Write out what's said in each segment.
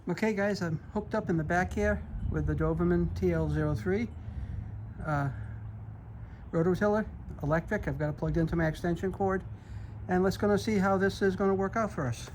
Okay guys, I'm hooked up in the back here with the Dovaman T03 rototiller, electric. I've got it plugged into my extension cord, and let's go see how this is going to work out for us.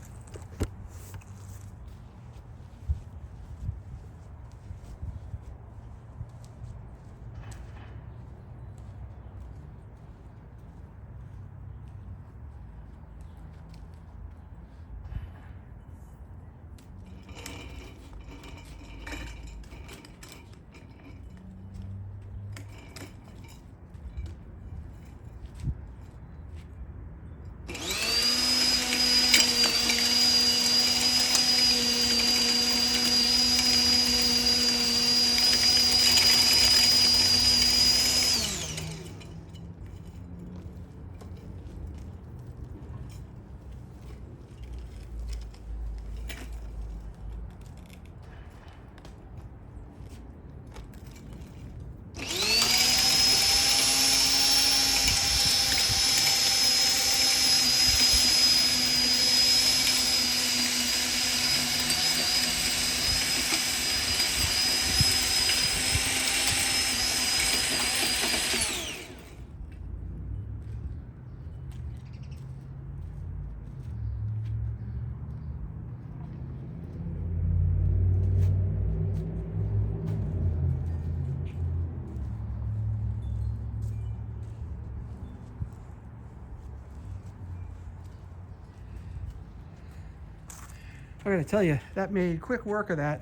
I gotta tell you, that made quick work of that.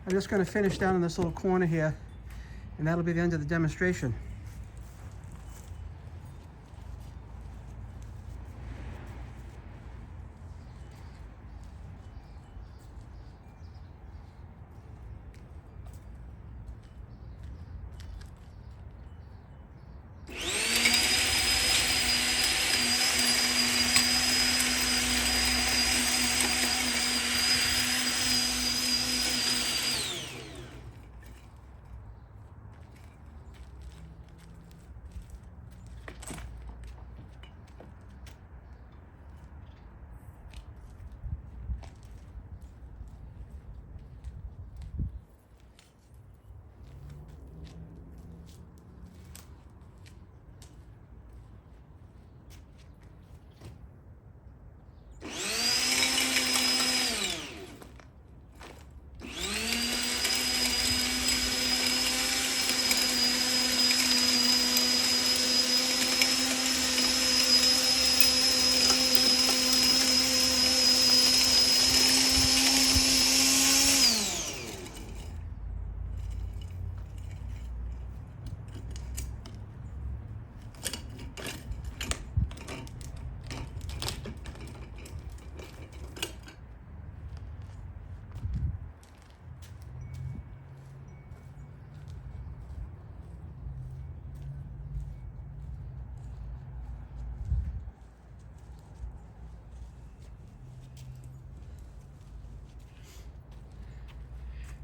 I'm just gonna finish down in this little corner here, and that'll be the end of the demonstration.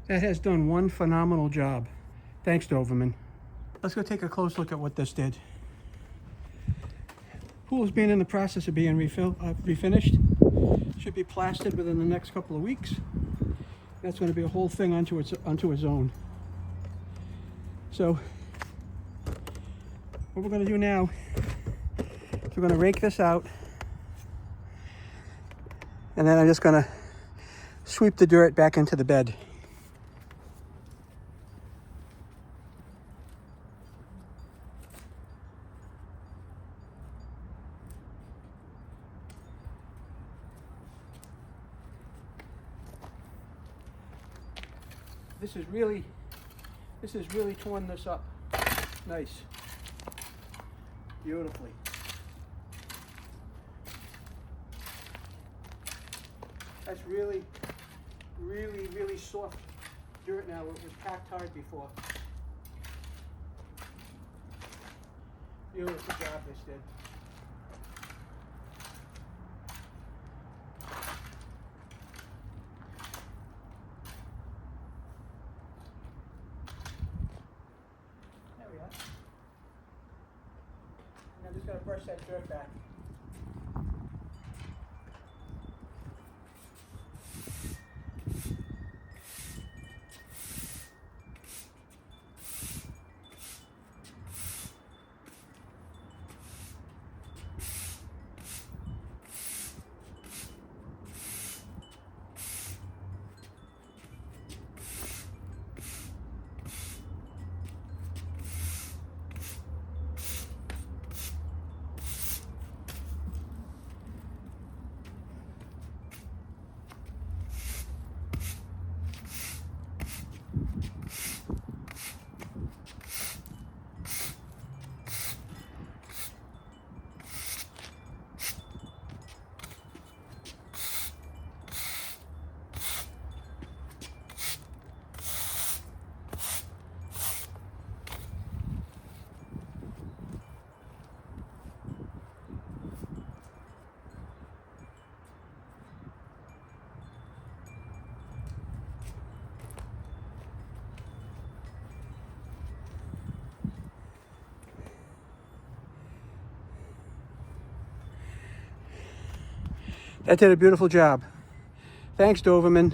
That has done one phenomenal job. Thanks, Dovaman. Let's go take a close look at what this did. Pool is being in the process of being refinished. Should be plastered within the next couple of weeks. That's going to be a whole thing onto its own. So what we're going to do now is we're going to rake this out, and then I'm just going to sweep the dirt back into the bed. This has really torn this up nice, beautifully. That's really soft dirt now. It was packed hard before. Beautiful job this did. I'm just going to brush that dirt back. That did a beautiful job. Thanks, Dovaman.